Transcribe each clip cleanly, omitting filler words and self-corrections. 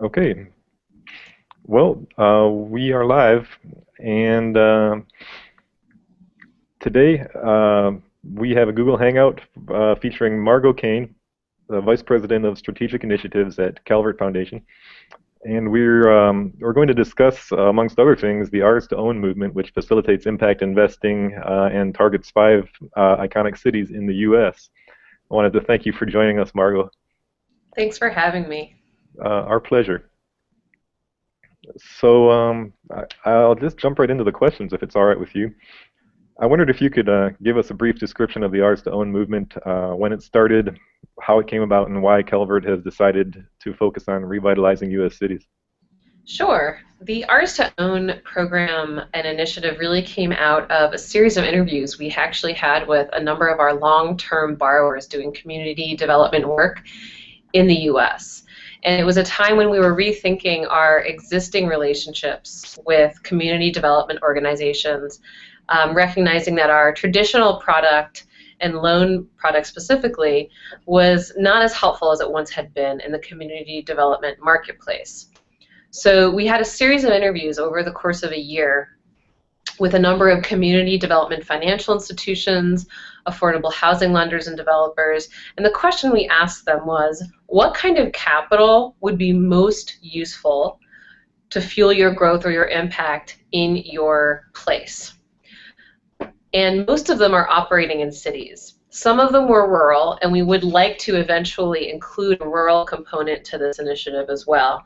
Okay, well, we are live, and today we have a Google Hangout featuring Margot Kane, the Vice President of Strategic Initiatives at Calvert Foundation, and we're going to discuss, amongst other things, the Ours to Own movement, which facilitates impact investing and targets 5 iconic cities in the U.S. I wanted to thank you for joining us, Margot. Thanks for having me. Our pleasure. So I'll just jump right into the questions if it's all right with you. I wondered if you could give us a brief description of the Ours to Own movement, when it started, how it came about, and why Calvert has decided to focus on revitalizing U.S. cities. Sure. The Ours to Own program and initiative really came out of a series of interviews we actually had with a number of our long-term borrowers doing community development work in the U.S. And it was a time when we were rethinking our existing relationships with community development organizations, recognizing that our traditional product and loan product specifically was not as helpful as it once had been in the community development marketplace. So we had a series of interviews over the course of a year with a number of community development financial institutions, affordable housing lenders and developers, and the question we asked them was, what kind of capital would be most useful to fuel your growth or your impact in your place? And most of them are operating in cities. Some of them were rural, and we would like to eventually include a rural component to this initiative as well,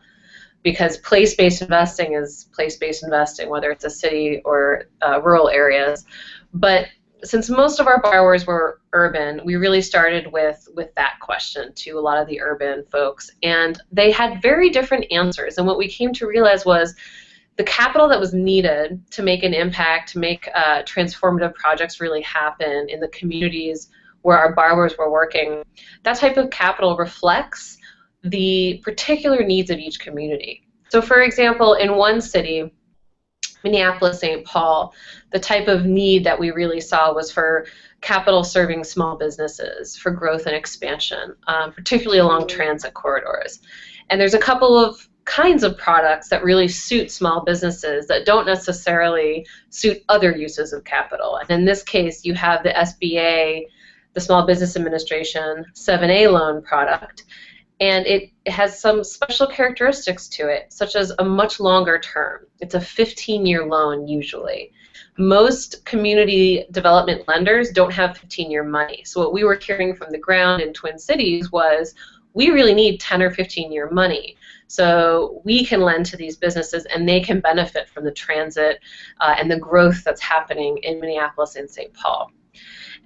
because place-based investing is place-based investing, whether it's a city or rural areas. But since most of our borrowers were urban, we really started with that question to a lot of the urban folks. And they had very different answers. And what we came to realize was the capital that was needed to make an impact, to make transformative projects really happen in the communities where our borrowers were working, that type of capital reflects the particular needs of each community. So for example, in one city, Minneapolis, St. Paul, the type of need that we really saw was for capital serving small businesses, for growth and expansion, particularly along transit corridors. And there's a couple of kinds of products that really suit small businesses that don't necessarily suit other uses of capital. And in this case, you have the SBA, the Small Business Administration 7A loan product. And it has some special characteristics to it, such as a much longer term. It's a 15-year loan usually. Most community development lenders don't have 15-year money. So what we were hearing from the ground in Twin Cities was, we really need 10 or 15-year money. So we can lend to these businesses and they can benefit from the transit and the growth that's happening in Minneapolis and St. Paul.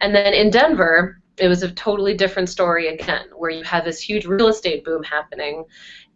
And then in Denver, it was a totally different story again, where you had this huge real estate boom happening,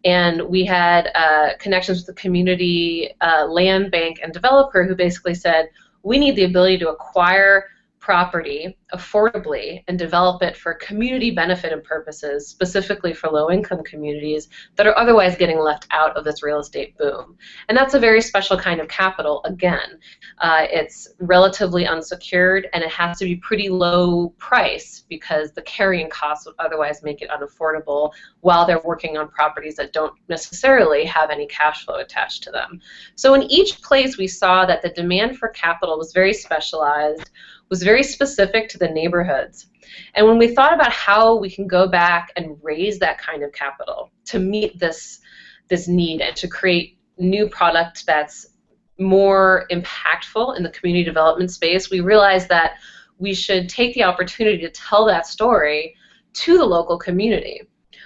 and we had connections with the community land bank and developer who basically said, we need the ability to acquire property affordably and develop it for community benefit and purposes, specifically for low-income communities that are otherwise getting left out of this real estate boom. And that's a very special kind of capital. Again, it's relatively unsecured, and it has to be pretty low price because the carrying costs would otherwise make it unaffordable while they're working on properties that don't necessarily have any cash flow attached to them. So in each place we saw that the demand for capital was very specialized, was very specific to the neighborhoods. And when we thought about how we can go back and raise that kind of capital to meet this need and to create new product that's more impactful in the community development space, we realized that we should take the opportunity to tell that story to the local community.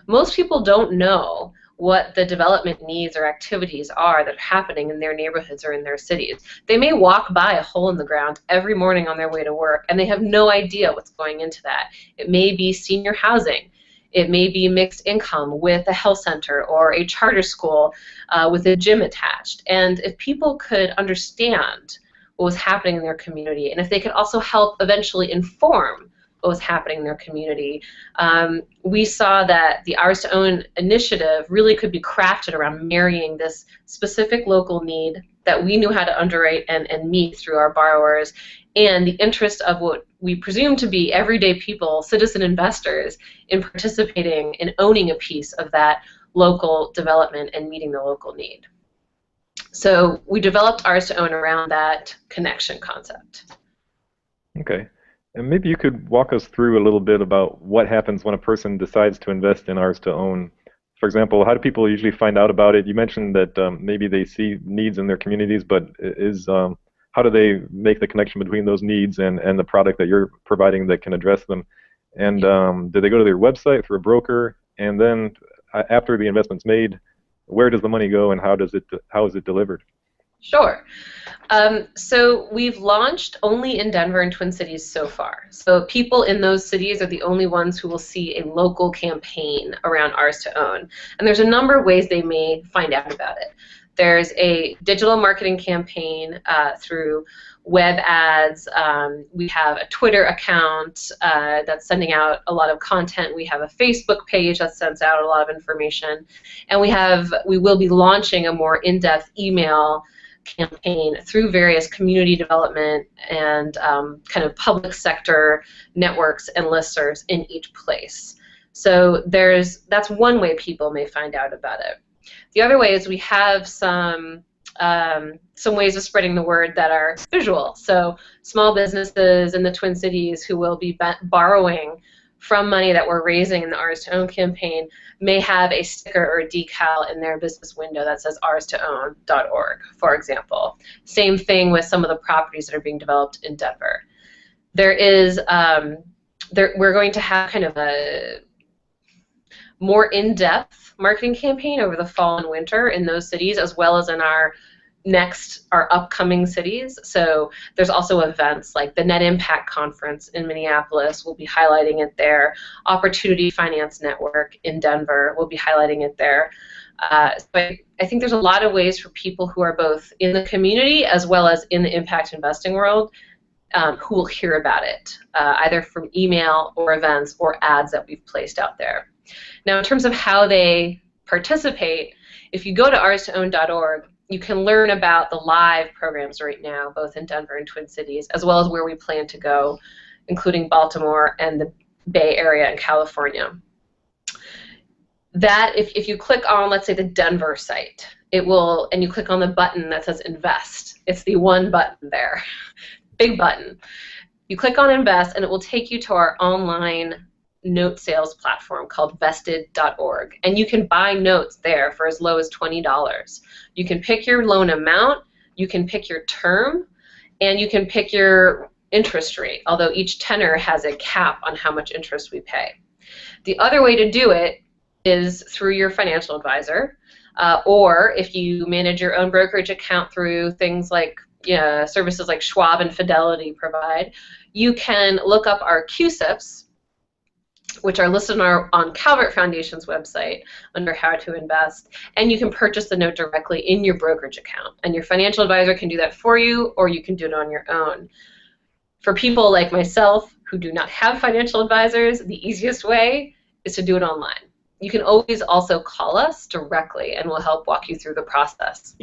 Most people don't know what the development needs or activities are that are happening in their neighborhoods or in their cities. They may walk by a hole in the ground every morning on their way to work, and they have no idea what's going into that. It may be senior housing. It may be mixed income with a health center or a charter school with a gym attached. And if people could understand what was happening in their community, and if they could also help eventually inform what was happening in their community, we saw that the Ours to Own initiative really could be crafted around marrying this specific local need that we knew how to underwrite and meet through our borrowers, and the interest of what we presume to be everyday people, citizen investors, in participating in owning a piece of that local development and meeting the local need. So we developed ours to own around that connection concept. Okay. And maybe you could walk us through a little bit about what happens when a person decides to invest in ours to own. For example, how do people usually find out about it? You mentioned that maybe they see needs in their communities, but how do they make the connection between those needs and the product that you're providing that can address them? And do they go to their website through a broker? And then after the investment's made, where does the money go and how is it delivered? Sure. So we've launched only in Denver and Twin Cities so far. So people in those cities are the only ones who will see a local campaign around ours to own. And there's a number of ways they may find out about it. There's a digital marketing campaign through web ads. We have a Twitter account that's sending out a lot of content. We have a Facebook page that sends out a lot of information. And we will be launching a more in-depth email campaign through various community development and kind of public sector networks and listservs in each place. So that's one way people may find out about it. The other way is we have some ways of spreading the word that are visual. So small businesses in the Twin Cities who will be borrowing from money that we're raising in the Ours to Own campaign may have a sticker or a decal in their business window that says ourstown.org, for example. Same thing with some of the properties that are being developed in Denver. We're going to have kind of a more in-depth marketing campaign over the fall and winter in those cities, as well as in our upcoming cities. So there's also events like the Net Impact Conference in Minneapolis. We'll be highlighting it there. Opportunity Finance Network in Denver. We'll be highlighting it there. So I think there's a lot of ways for people who are both in the community as well as in the impact investing world who will hear about it, either from email or events or ads that we've placed out there. Now, in terms of how they participate, if you go to ourstown.org, you can learn about the live programs right now, both in Denver and Twin Cities, as well as where we plan to go, including Baltimore and the Bay Area and California. That, if you click on, let's say, the Denver site, and you click on the button that says Invest. It's the one button there, big button. You click on Invest, and it will take you to our online note sales platform called vested.org, and you can buy notes there for as low as $20. You can pick your loan amount, you can pick your term, and you can pick your interest rate, although each tenor has a cap on how much interest we pay. The other way to do it is through your financial advisor, or if you manage your own brokerage account through things like services like Schwab and Fidelity provide, you can look up our QSIPs, which are listed on Calvert Foundation's website under How to Invest, and you can purchase the note directly in your brokerage account. And your financial advisor can do that for you, or you can do it on your own. For people like myself who do not have financial advisors, the easiest way is to do it online. You can always also call us directly, and we'll help walk you through the process.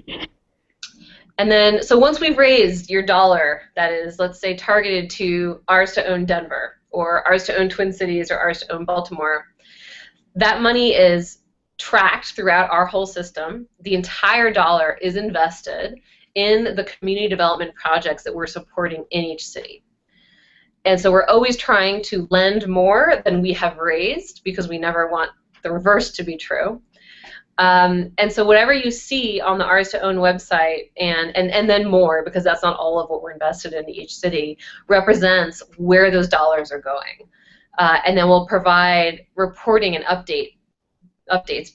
And then, so once we've raised your dollar that is, let's say, targeted to Ours to Own Denver, or Ours to Own Twin Cities, or Ours to Own Baltimore, that money is tracked throughout our whole system. The entire dollar is invested in the community development projects that we're supporting in each city. And so we're always trying to lend more than we have raised, because we never want the reverse to be true. And so whatever you see on the Ours to Own website, and then more, because that's not all of what we're invested in each city, represents where those dollars are going. And then we'll provide reporting and updates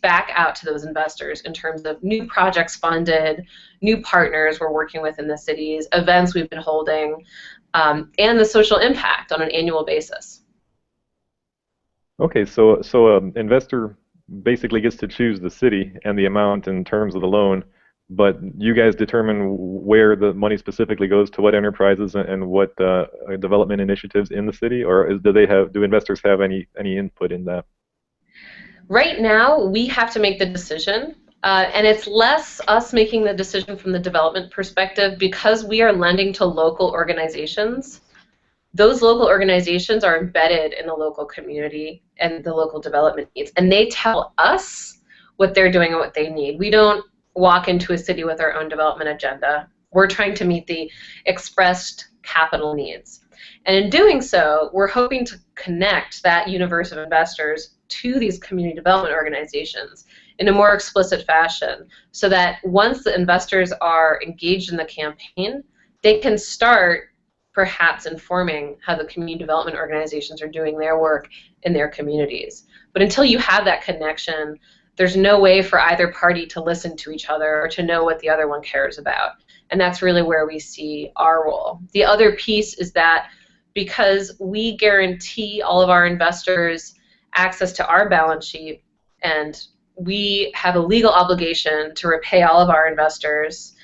back out to those investors in terms of new projects funded, new partners we're working with in the cities, events we've been holding, and the social impact on an annual basis. Okay, so investor basically gets to choose the city and the amount in terms of the loan, but you guys determine where the money specifically goes to what enterprises and what development initiatives in the city, or do investors have any input in that? Right now, we have to make the decision, and it's less us making the decision from the development perspective, because we are lending to local organizations. Those local organizations are embedded in the local community and the local development needs, and they tell us what they're doing and what they need. We don't walk into a city with our own development agenda. We're trying to meet the expressed capital needs. And in doing so, we're hoping to connect that universe of investors to these community development organizations in a more explicit fashion, so that once the investors are engaged in the campaign, they can start perhaps informing how the community development organizations are doing their work in their communities. But until you have that connection, there's no way for either party to listen to each other or to know what the other one cares about. And that's really where we see our role. The other piece is that because we guarantee all of our investors access to our balance sheet, and we have a legal obligation to repay all of our investors,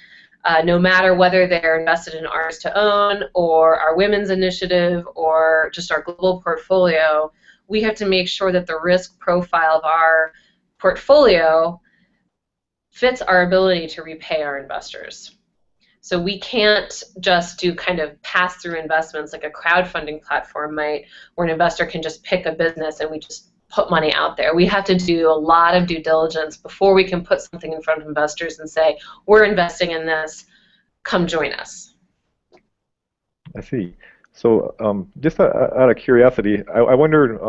no matter whether they're invested in ours to own or our women's initiative or just our global portfolio. We have to make sure that the risk profile of our portfolio fits our ability to repay our investors. So we can't just do kind of pass-through investments like a crowdfunding platform might, where an investor can just pick a business and we just put money out there. We have to do a lot of due diligence before we can put something in front of investors and say, we're investing in this, come join us. I see. So just out of curiosity, I wondered,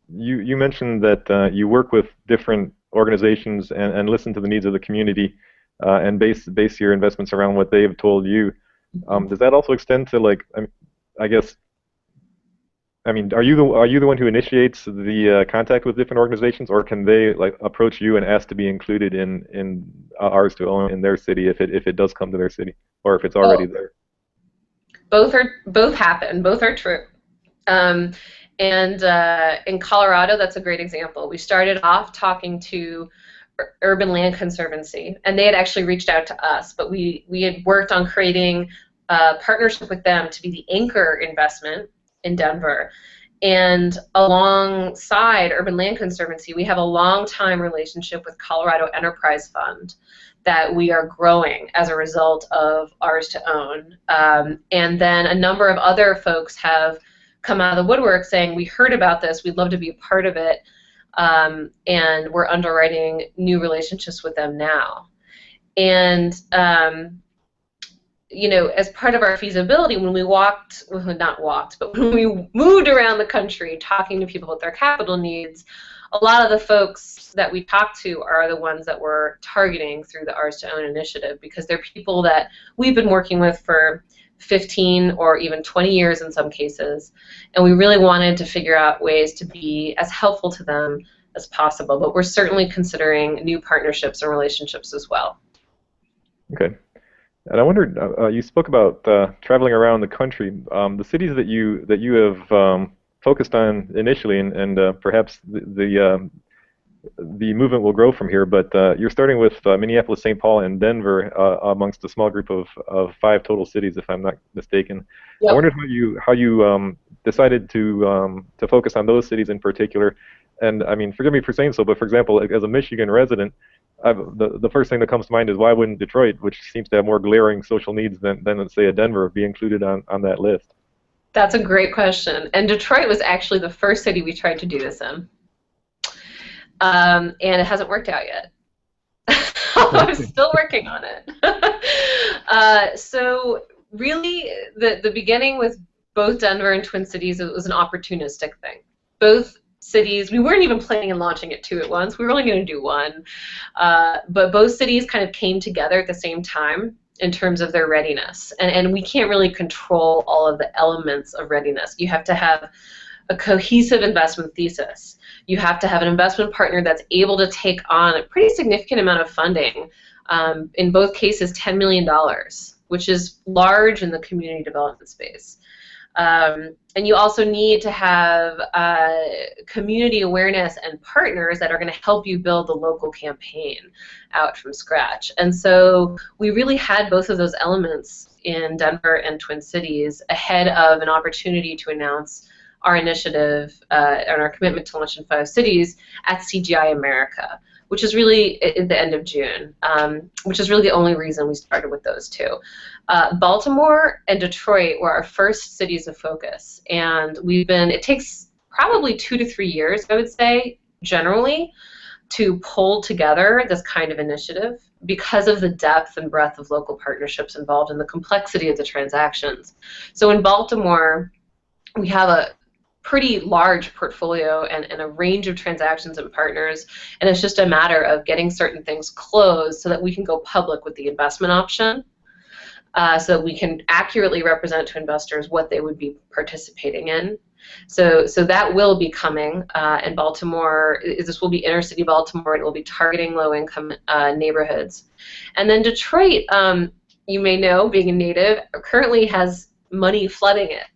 you mentioned that you work with different organizations and listen to the needs of the community and base your investments around what they've told you. Does that also extend to, like, I guess, I mean, are you the one who initiates the contact with different organizations, or can they like approach you and ask to be included in ours to own in their city if it does come to their city, or if it's already there? Both happen. Both are true. And in Colorado, that's a great example. We started off talking to Urban Land Conservancy, and they had actually reached out to us, but we had worked on creating a partnership with them to be the anchor investment in Denver. And alongside Urban Land Conservancy, we have a long-time relationship with Colorado Enterprise Fund that we are growing as a result of ours to own. And then a number of other folks have come out of the woodwork saying, we heard about this, we'd love to be a part of it, and we're underwriting new relationships with them now. And you know, as part of our feasibility, when we walked, well, not walked, but when we moved around the country talking to people about their capital needs, a lot of the folks that we talked to are the ones that we're targeting through the Ours to Own initiative, because they're people that we've been working with for 15 or even 20 years in some cases, and we really wanted to figure out ways to be as helpful to them as possible. But we're certainly considering new partnerships and relationships as well. Okay. And I wondered, you spoke about traveling around the country. The cities that you have focused on initially, and perhaps the movement will grow from here. But you're starting with Minneapolis, St. Paul, and Denver amongst a small group of 5 total cities, if I'm not mistaken. Yep. I wondered how you decided to focus on those cities in particular. And I mean, forgive me for saying so, but for example, as a Michigan resident, the first thing that comes to mind is, why wouldn't Detroit, which seems to have more glaring social needs than let's say a Denver, be included on that list? That's a great question. And Detroit was actually the first city we tried to do this in. And it hasn't worked out yet. I'm still working on it. So really, the beginning with both Denver and Twin Cities, it was an opportunistic thing. Both cities, we weren't even planning on launching it 2 at once. We were only going to do 1. But both cities kind of came together at the same time in terms of their readiness. And we can't really control all of the elements of readiness. You have to have a cohesive investment thesis. You have to have an investment partner that's able to take on a pretty significant amount of funding, in both cases $10 million, which is large in the community development space. And you also need to have community awareness and partners that are going to help you build the local campaign out from scratch. And so we really had both of those elements in Denver and Twin Cities ahead of an opportunity to announce our initiative and our commitment to launch in 5 cities at CGI America, which is really at the end of June, which is really the only reason we started with those 2. Baltimore and Detroit were our first cities of focus, and it takes probably 2 to 3 years, I would say, generally, to pull together this kind of initiative because of the depth and breadth of local partnerships involved and the complexity of the transactions. So in Baltimore, we have a pretty large portfolio and a range of transactions and partners, and it's just a matter of getting certain things closed so that we can go public with the investment option, so that we can accurately represent to investors what they would be participating in. So that will be coming in Baltimore. This will be inner city Baltimore, and it will be targeting low-income neighborhoods. And then Detroit, you may know, being a native, currently has money flooding it.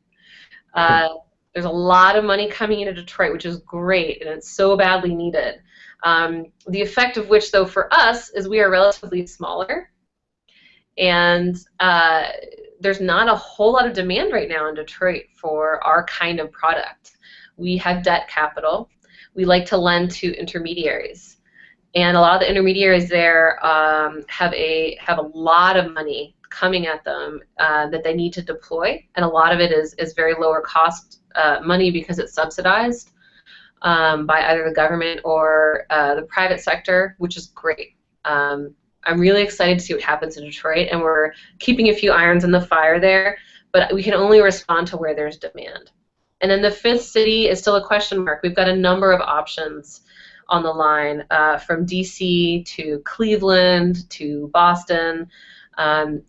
There's a lot of money coming into Detroit, which is great, and it's so badly needed. The effect of which, though, for us is we are relatively smaller, and there's not a whole lot of demand right now in Detroit for our kind of product. We have debt capital. We like to lend to intermediaries, and a lot of the intermediaries there have a lot of money coming at them that they need to deploy, and a lot of it is very lower cost money because it's subsidized by either the government or the private sector, which is great. I'm really excited to see what happens in Detroit, and we're keeping a few irons in the fire there, but we can only respond to where there's demand. And then the fifth city is still a question mark. We've got a number of options on the line, from DC to Cleveland to Boston.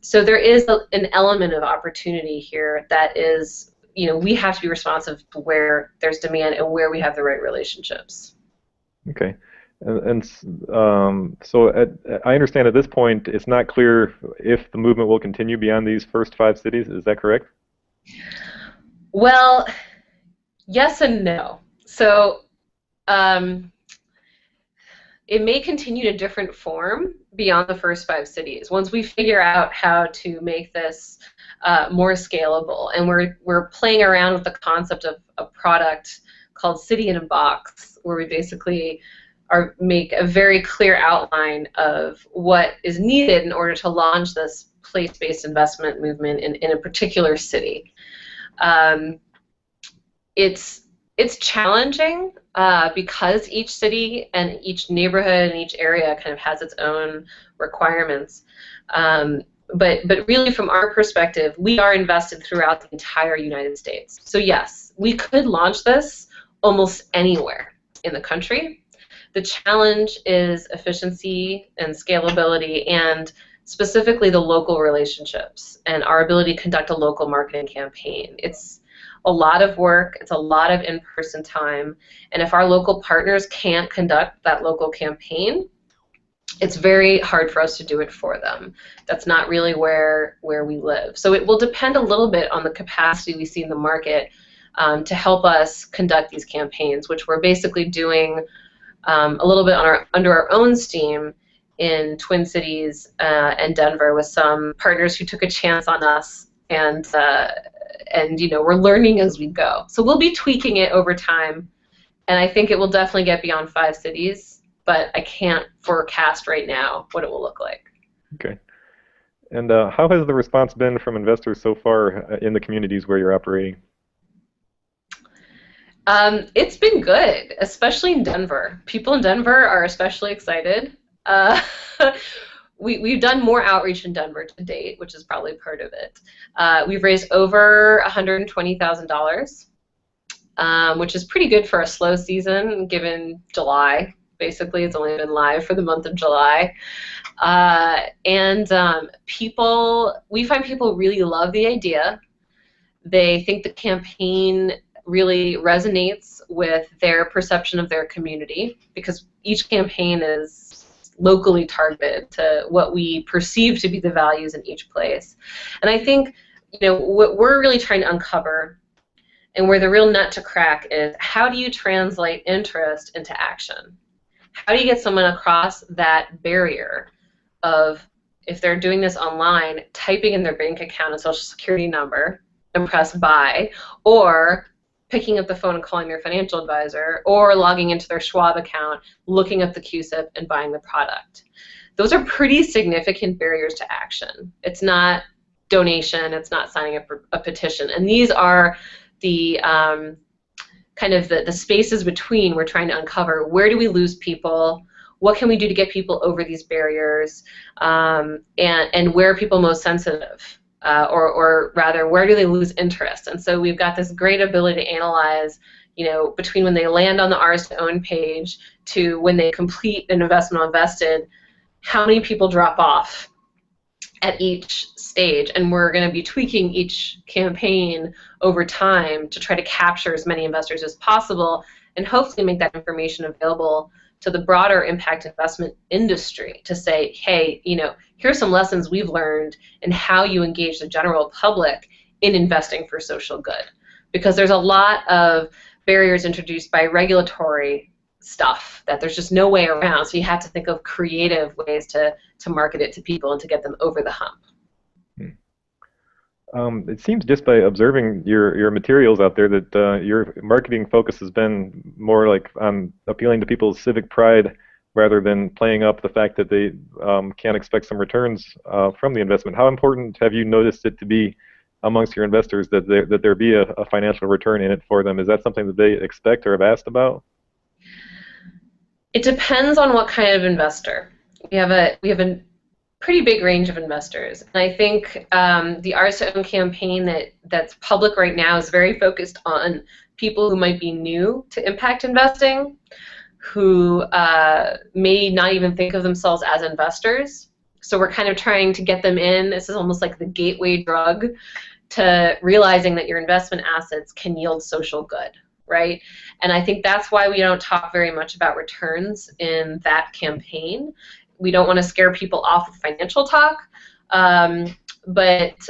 So there is an element of opportunity here that is, we have to be responsive to where there's demand and where we have the right relationships. Okay. So I understand at this point it's not clear if the movement will continue beyond these first 5 cities. Is that correct? Well, yes and no. So it may continue in a different form beyond the first 5 cities. Once we figure out how to make this more scalable, and we're playing around with the concept of a product called City in a Box, where we basically make a very clear outline of what is needed in order to launch this place-based investment movement in a particular city. It's challenging because each city and each neighborhood and each area kind of has its own requirements. But really, from our perspective, we are invested throughout the entire United States. So yes, we could launch this almost anywhere in the country. The challenge is efficiency and scalability, and specifically the local relationships and our ability to conduct a local marketing campaign. It's a lot of work, it's a lot of in-person time, and if our local partners can't conduct that local campaign, it's very hard for us to do it for them. That's not really where we live. So it will depend a little bit on the capacity we see in the market to help us conduct these campaigns, which we're basically doing a little bit under our own steam in Twin Cities and Denver with some partners who took a chance on us, and we're learning as we go. So we'll be tweaking it over time, and I think it will definitely get beyond 5 cities, but I can't forecast right now what it will look like. Okay. And how has the response been from investors so far in the communities where you're operating? It's been good, especially in Denver. People in Denver are especially excited. We've done more outreach in Denver to date, which is probably part of it. We've raised over $120,000, which is pretty good for a slow season, given July. Basically, it's only been live for the month of July. We find people really love the idea. They think the campaign really resonates with their perception of their community, because each campaign is locally targeted to what we perceive to be the values in each place. And I think, what we're really trying to uncover, and where the real nut to crack is, how do you translate interest into action? How do you get someone across that barrier of, if they're doing this online, typing in their bank account and social security number and press buy, or picking up the phone and calling their financial advisor, or logging into their Schwab account, looking up the QSIP, and buying the product. Those are pretty significant barriers to action. It's not donation, it's not signing up a petition, and these are the kind of the spaces between we're trying to uncover. Where do we lose people? what can we do to get people over these barriers, and where are people most sensitive, or rather, where do they lose interest? And so we've got this great ability to analyze, between when they land on the ours to own page to when they complete an investment on Vested, how many people drop off at each stage, and we're going to be tweaking each campaign over time to try to capture as many investors as possible and hopefully make that information available to the broader impact investment industry to say, hey, here's some lessons we've learned in how you engage the general public in investing for social good. Because there's a lot of barriers introduced by regulatory stuff that there's just no way around, so you have to think of creative ways to market it to people and to get them over the hump. It seems just by observing your materials out there that your marketing focus has been more like on appealing to people's civic pride rather than playing up the fact that they can't expect some returns from the investment. How important have you noticed it to be amongst your investors that there be a financial return in it for them? Is that something that they expect or have asked about? It depends on what kind of investor. We have a pretty big range of investors, and I think the Ours to Own campaign that's public right now is very focused on people who might be new to impact investing, who may not even think of themselves as investors. So we're kind of trying to get them in. This is almost like the gateway drug to realizing that your investment assets can yield social good, right? And I think that's why we don't talk very much about returns in that campaign. We don't want to scare people off with financial talk, but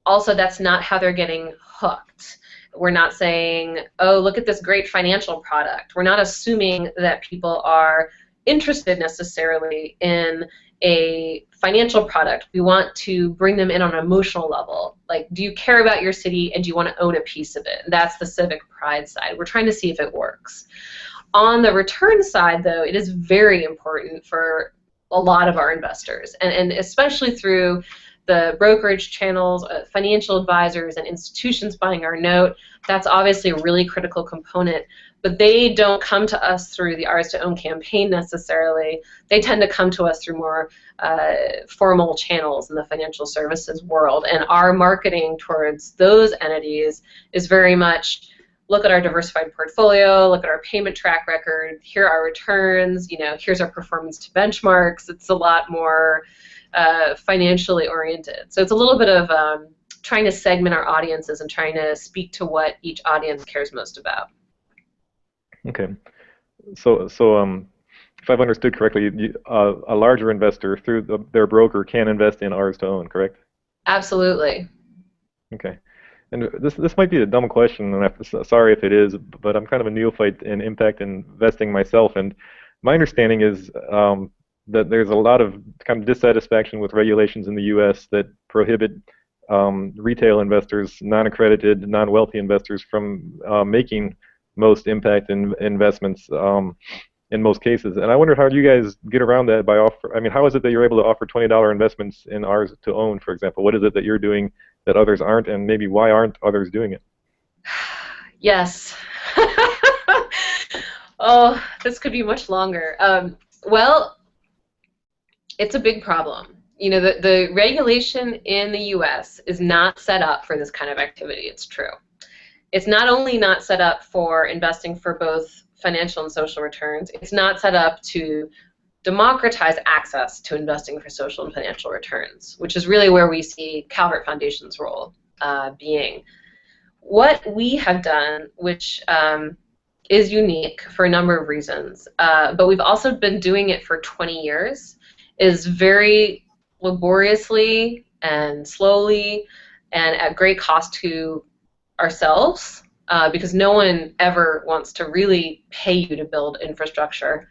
also that's not how they're getting hooked. We're not saying, oh, look at this great financial product. We're not assuming that people are interested necessarily in a financial product. We want to bring them in on an emotional level. Like, do you care about your city and do you want to own a piece of it? That's the civic pride side. We're trying to see if it works. On the return side, though, it is very important for a lot of our investors, and especially through the brokerage channels, financial advisors, and institutions buying our note. That's obviously a really critical component, but they don't come to us through the Ours to Own campaign necessarily. They tend to come to us through more formal channels in the financial services world, and our marketing towards those entities is very much, look at our diversified portfolio, look at our payment track record, here are our returns, here's our performance to benchmarks. It's a lot more financially oriented. So it's a little bit of trying to segment our audiences and trying to speak to what each audience cares most about. Okay. So if I've understood correctly, a larger investor through their broker can invest in Ours to Own, correct? Absolutely. Okay. And this might be a dumb question, and I'm sorry if it is, but I'm kind of a neophyte in impact investing myself, and my understanding is that there's a lot of kind of dissatisfaction with regulations in the U.S. that prohibit retail investors, non-accredited, non-wealthy investors from making most impact investments in most cases. And I wonder how you guys get around that by how is it that you're able to offer $20 investments in Ours to Own, for example? What is it that you're doing that others aren't, and maybe why aren't others doing it? Yes. Oh, this could be much longer. Well, it's a big problem. The regulation in the U.S. is not set up for this kind of activity. It's true. It's not only not set up for investing for both financial and social returns, it's not set up to democratize access to investing for social and financial returns, which is really where we see Calvert Foundation's role being. What we have done, which is unique for a number of reasons, but we've also been doing it for 20 years, is very laboriously and slowly and at great cost to ourselves, because no one ever wants to really pay you to build infrastructure,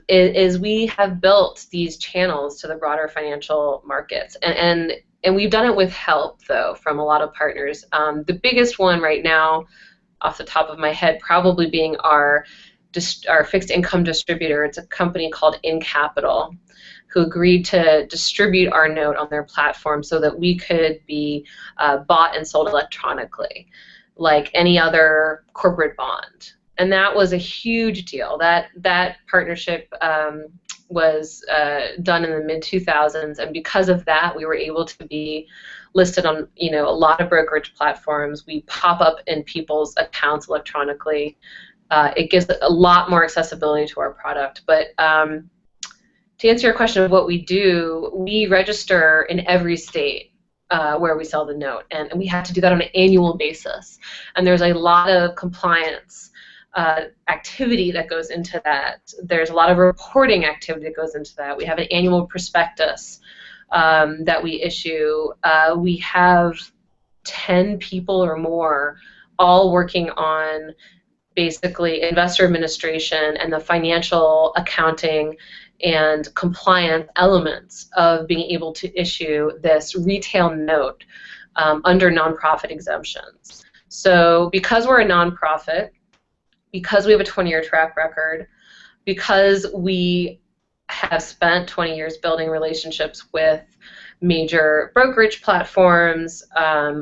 is we have built these channels to the broader financial markets. And we've done it with help, though, from a lot of partners. The biggest one right now, off the top of my head, probably being our fixed income distributor. It's a company called In Capital, who agreed to distribute our note on their platform so that we could be bought and sold electronically, like any other corporate bond. and that was a huge deal. That partnership was done in the mid-2000s, and because of that, we were able to be listed on a lot of brokerage platforms. We pop up in people's accounts electronically. It gives a lot more accessibility to our product. But to answer your question of what we do, we register in every state where we sell the note, and we have to do that on an annual basis. And there's a lot of compliance activity that goes into that. There's a lot of reporting activity that goes into that. We have an annual prospectus that we issue. We have 10 people or more all working on basically investor administration and the financial accounting and compliance elements of being able to issue this retail note under nonprofit exemptions. So because we're a nonprofit, because we have a 20-year track record, because we have spent 20 years building relationships with major brokerage platforms,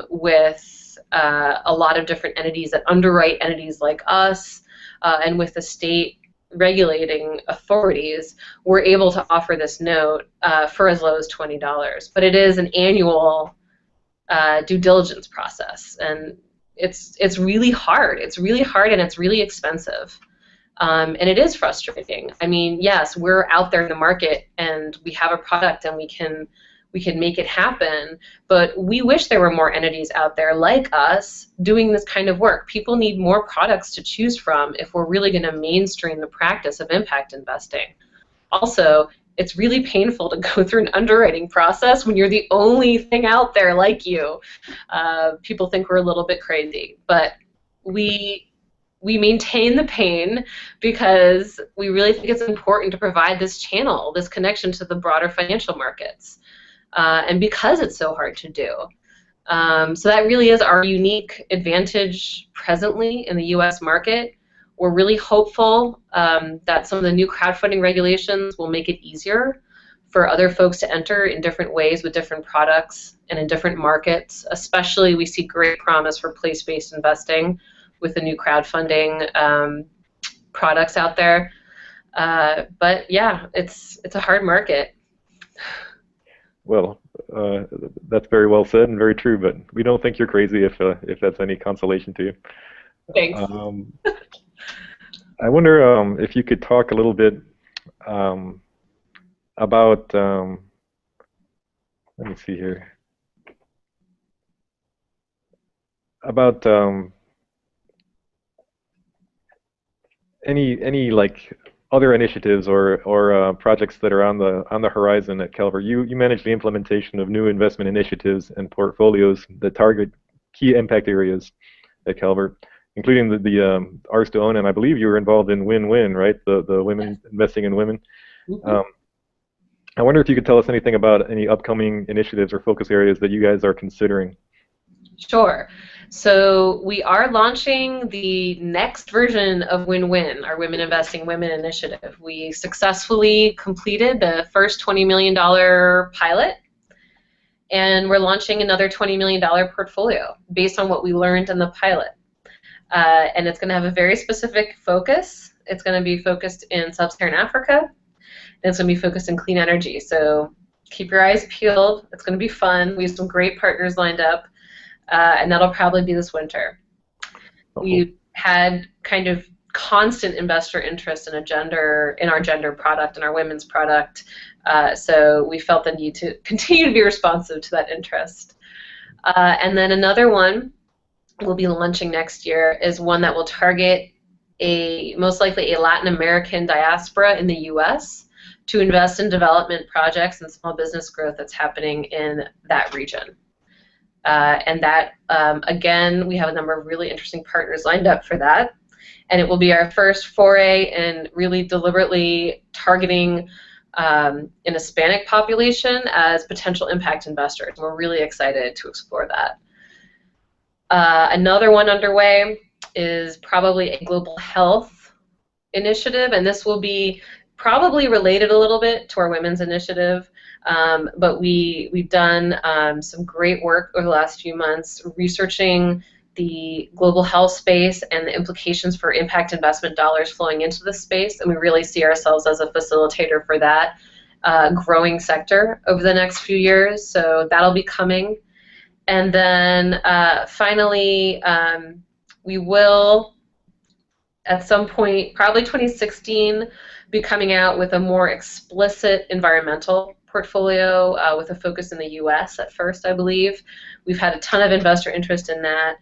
with a lot of different entities that underwrite entities like us, and with the state regulating authorities, we're able to offer this note for as low as $20. But it is an annual due diligence process, and it's really hard. It's really hard, and it's really expensive. And it is frustrating. I mean, yes, we're out there in the market, and we have a product, and we can make it happen, but we wish there were more entities out there like us doing this kind of work. People need more products to choose from if we're really going to mainstream the practice of impact investing. Also, it's really painful to go through an underwriting process when you're the only thing out there like you. People think we're a little bit crazy, but we maintain the pain because we really think it's important to provide this channel, this connection to the broader financial markets. And because it's so hard to do. So that really is our unique advantage presently in the U.S. market. We're really hopeful that some of the new crowdfunding regulations will make it easier for other folks to enter in different ways with different products and in different markets. Especially, we see great promise for place-based investing with the new crowdfunding products out there. But yeah, it's a hard market. Well, that's very well said and very true, but we don't think you're crazy if that's any consolation to you. Thanks. I wonder if you could talk a little bit about, let me see here, about any like other initiatives or projects that are on the horizon at Calvert. You manage the implementation of new investment initiatives and portfolios that target key impact areas at Calvert, including the ours to own, and I believe you were involved in Win-Win, right? The women investing in women. Mm-hmm. I wonder if you could tell us anything about any upcoming initiatives or focus areas that you guys are considering. Sure. So we are launching the next version of Win-Win, our Women Investing Women initiative. We successfully completed the first $20 million pilot, and we're launching another $20 million portfolio based on what we learned in the pilot. And it's going to have a very specific focus. It's going to be focused in sub-Saharan Africa, and it's going to be focused in clean energy. So keep your eyes peeled. It's going to be fun. We have some great partners lined up. And that'll probably be this winter. We've had kind of constant investor interest in our gender product and our women's product, so we felt the need to continue to be responsive to that interest. And then another one we'll be launching next year is one that will target most likely a Latin American diaspora in the U.S. to invest in development projects and small business growth that's happening in that region. And that, again, we have a number of really interesting partners lined up for that. And it will be our first foray in really deliberately targeting an Hispanic population as potential impact investors. We're really excited to explore that. Another one underway is probably a global health initiative, and this will be probably related a little bit to our women's initiative. But we've done some great work over the last few months researching the global health space and the implications for impact investment dollars flowing into the space, and we really see ourselves as a facilitator for that growing sector over the next few years. So that'll be coming. And then finally, we will, at some point, probably 2016, be coming out with a more explicit environmental portfolio with a focus in the U.S. at first, I believe. We've had a ton of investor interest in that.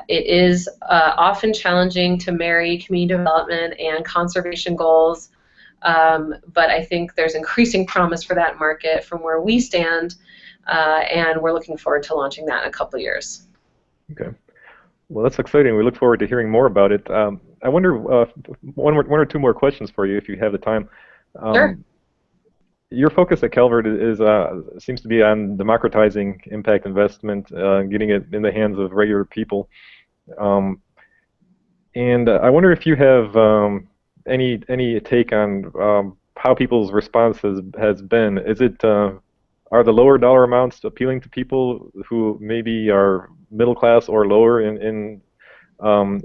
It is often challenging to marry community development and conservation goals, but I think there's increasing promise for that market from where we stand, and we're looking forward to launching that in a couple of years. Okay. Well, that's exciting. We look forward to hearing more about it. I wonder, one or two more questions for you if you have the time. Sure. Your focus at Calvert is seems to be on democratizing impact investment, getting it in the hands of regular people. And I wonder if you have any take on how people's response has been. Is it are the lower dollar amounts appealing to people who maybe are middle class or lower in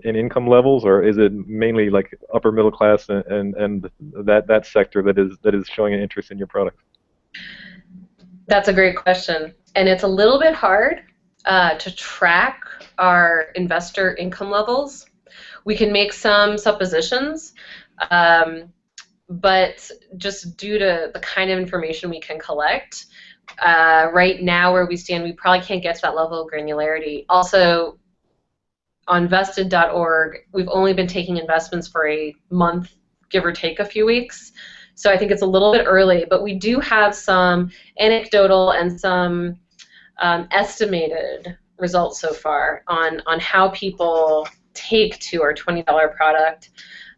income levels, or is it mainly like upper middle class and that sector that is showing an interest in your product? That's a great question, and it's a little bit hard to track our investor income levels. We can make some suppositions, but just due to the kind of information we can collect, right now where we stand, we probably can't get to that level of granularity. Also, on vested.org, we've only been taking investments for a month, give or take a few weeks. So I think it's a little bit early, but we do have some anecdotal and some estimated results so far on how people take to our $20 product,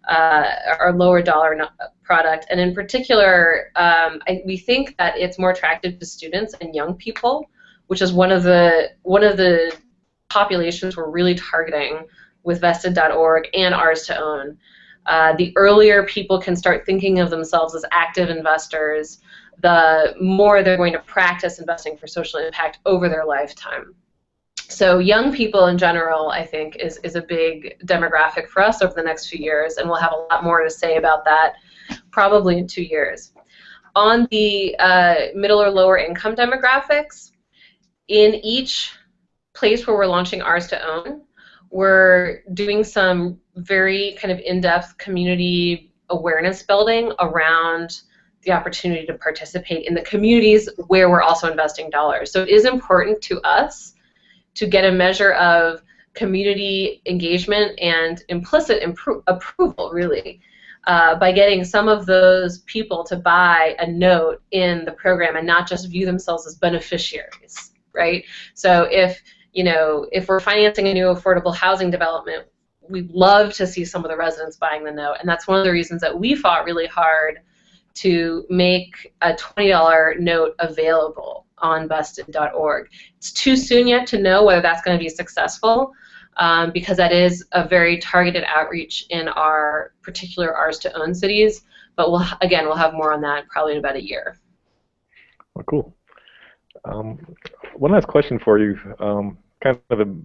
our lower dollar product, and in particular, we think that it's more attractive to students and young people, which is one of the populations we're really targeting with vested.org and ours to own. The earlier people can start thinking of themselves as active investors, the more they're going to practice investing for social impact over their lifetime. So young people in general, I think, is a big demographic for us over the next few years, and we'll have a lot more to say about that probably in 2 years. On the middle or lower income demographics, in each place where we're launching ours to own, we're doing some very kind of in-depth community awareness building around the opportunity to participate in the communities where we're also investing dollars. So it is important to us to get a measure of community engagement and implicit approval, really, by getting some of those people to buy a note in the program and not just view themselves as beneficiaries, right? So if we're financing a new affordable housing development, we'd love to see some of the residents buying the note, and that's one of the reasons that we fought really hard to make a $20 note available on vested.org. It's too soon yet to know whether that's going to be successful, because that is a very targeted outreach in our particular ours to own cities, but we'll have more on that probably in about a year. Well, cool. One last question for you, kind of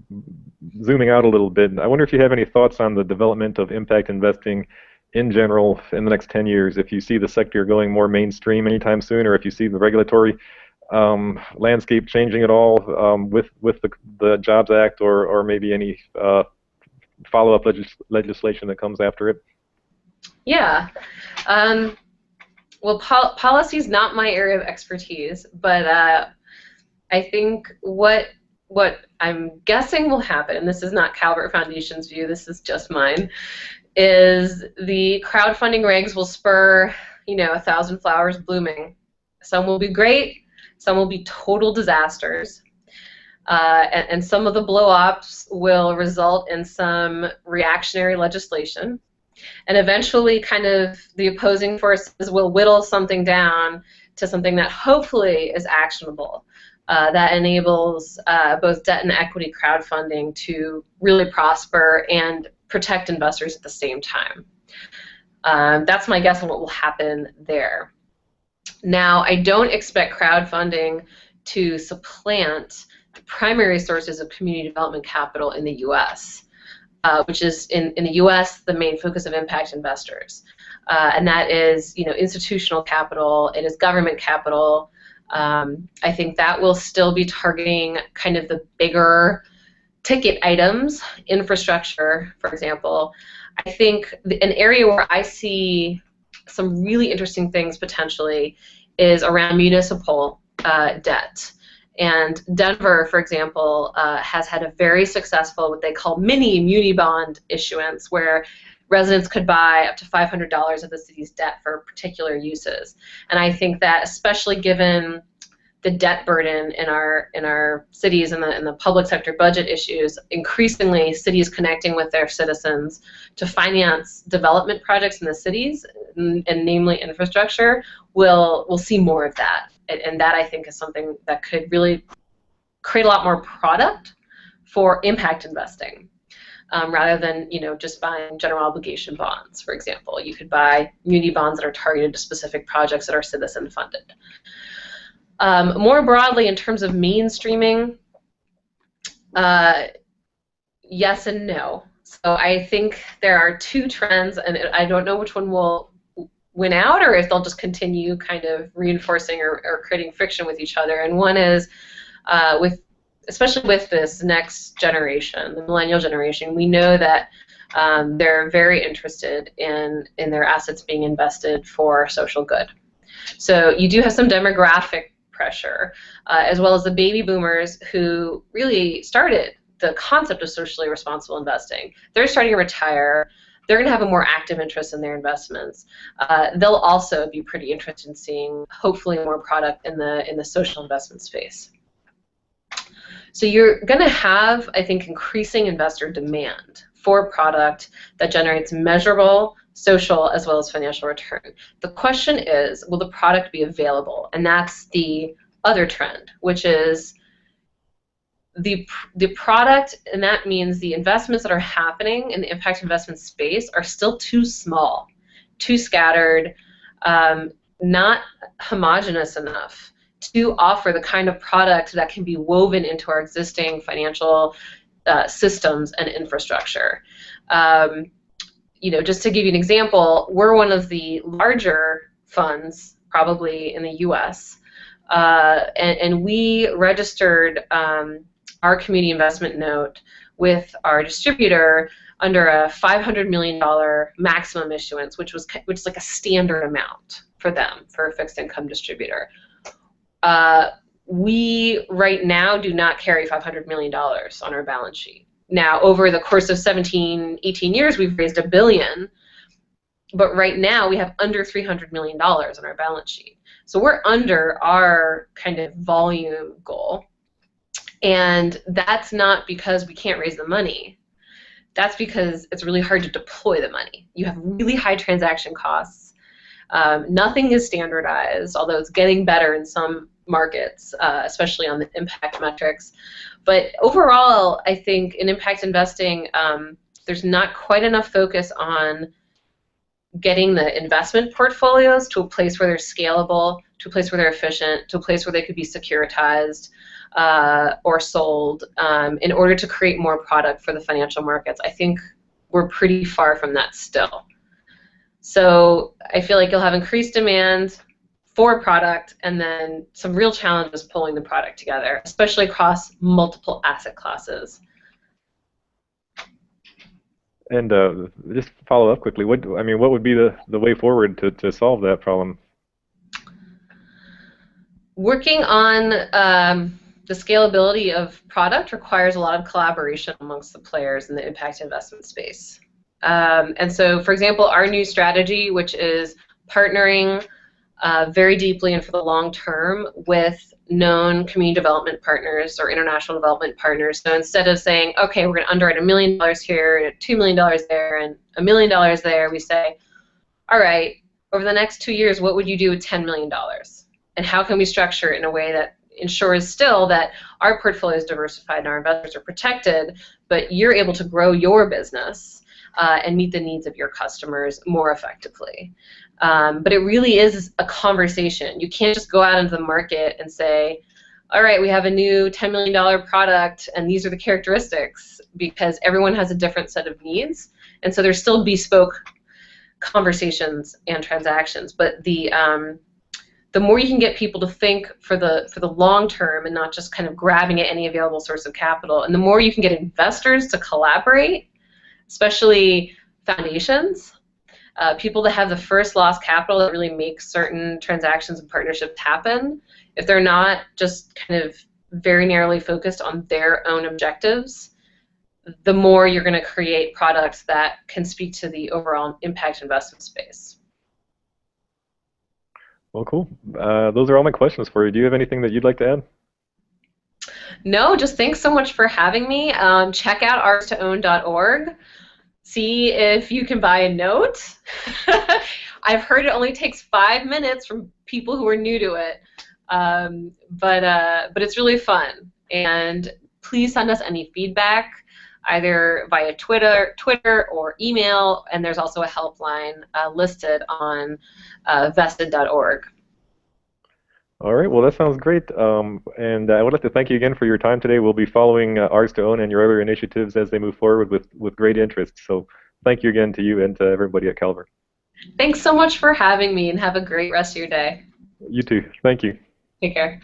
zooming out a little bit. I wonder if you have any thoughts on the development of impact investing in general in the next 10 years, if you see the sector going more mainstream anytime soon, or if you see the regulatory landscape changing at all with the Jobs Act, or maybe any follow-up legislation that comes after it. Yeah. Well, policy is not my area of expertise, but I think what I'm guessing will happen, and this is not Calvert Foundation's view, this is just mine, is the crowdfunding regs will spur, 1,000 flowers blooming. Some will be great, some will be total disasters, and some of the blow-ups will result in some reactionary legislation, and eventually kind of the opposing forces will whittle something down to something that hopefully is actionable, that enables both debt and equity crowdfunding to really prosper and protect investors at the same time. That's my guess on what will happen there. Now, I don't expect crowdfunding to supplant the primary sources of community development capital in the U.S., which is in the U.S. the main focus of impact investors, and that is institutional capital. It is government capital. I think that will still be targeting kind of the bigger ticket items, infrastructure, for example. I think an area where I see some really interesting things potentially is around municipal debt. And Denver, for example, has had a very successful, what they call mini muni bond issuance, where residents could buy up to $500 of the city's debt for particular uses. And I think that, especially given the debt burden in our cities and the public sector budget issues, increasingly cities connecting with their citizens to finance development projects in the cities, and namely infrastructure, will see more of that. And that, I think, is something that could really create a lot more product for impact investing, rather than just buying general obligation bonds, for example. You could buy muni bonds that are targeted to specific projects that are citizen funded. More broadly, in terms of mainstreaming, yes and no. So I think there are two trends, and I don't know which one will win out, or if they'll just continue kind of reinforcing or creating friction with each other. And one is, especially with this next generation, the millennial generation, we know that they're very interested in their assets being invested for social good. So you do have some demographic pressure, as well as the baby boomers who really started the concept of socially responsible investing. They're starting to retire. They're going to have a more active interest in their investments. They'll also be pretty interested in seeing, hopefully, more product in the social investment space. So you're going to have, I think, increasing investor demand for product that generates measurable social as well as financial return. The question is, will the product be available? And that's the other trend, which is the product, and that means the investments that are happening in the impact investment space are still too small, too scattered, not homogeneous enough to offer the kind of product that can be woven into our existing financial systems and infrastructure. Just to give you an example, we're one of the larger funds probably in the U.S., and we registered our community investment note with our distributor under a $500 million maximum issuance, which is like a standard amount for them, for a fixed income distributor. We right now do not carry $500 million on our balance sheet. Now, over the course of 17, 18 years, we've raised $1 billion, but right now we have under $300 million on our balance sheet. So we're under our kind of volume goal, and that's not because we can't raise the money. That's because it's really hard to deploy the money. You have really high transaction costs. Nothing is standardized, although it's getting better in some markets, especially on the impact metrics. But overall, I think in impact investing, there's not quite enough focus on getting the investment portfolios to a place where they're scalable, to a place where they're efficient, to a place where they could be securitized or sold in order to create more product for the financial markets. I think we're pretty far from that still. So I feel like you'll have increased demand for product and then some real challenges pulling the product together, especially across multiple asset classes. And just follow up quickly. What would be the way forward to solve that problem? Working on the scalability of product requires a lot of collaboration amongst the players in the impact investment space. And so, for example, our new strategy, which is partnering very deeply and for the long term with known community development partners or international development partners. So instead of saying, okay, we're going to underwrite $1 million here and $2 million there and $1 million there, we say, all right, over the next 2 years, what would you do with $10 million? And how can we structure it in a way that ensures still that our portfolio is diversified and our investors are protected, but you're able to grow your business and meet the needs of your customers more effectively. But it really is a conversation. You can't just go out into the market and say, all right, we have a new $10 million product, and these are the characteristics, because everyone has a different set of needs. And so there's still bespoke conversations and transactions. But the more you can get people to think for the long term and not just kind of grabbing at any available source of capital, and the more you can get investors to collaborate, especially foundations, people that have the first loss capital that really make certain transactions and partnerships happen, if they're not just kind of very narrowly focused on their own objectives, the more you're going to create products that can speak to the overall impact investment space. Well, cool. Those are all my questions for you. Do you have anything that you'd like to add? No, just thanks so much for having me. Check out ours2own.org. See if you can buy a note. I've heard it only takes 5 minutes from people who are new to it, but it's really fun. And please send us any feedback, either via Twitter or email. And there's also a helpline listed on vested.org. All right. Well, that sounds great. And I would like to thank you again for your time today. We'll be following Ours to Own and your other initiatives as they move forward with great interest. So thank you again to you and to everybody at Calvert. Thanks so much for having me, and have a great rest of your day. You too. Thank you. Take care.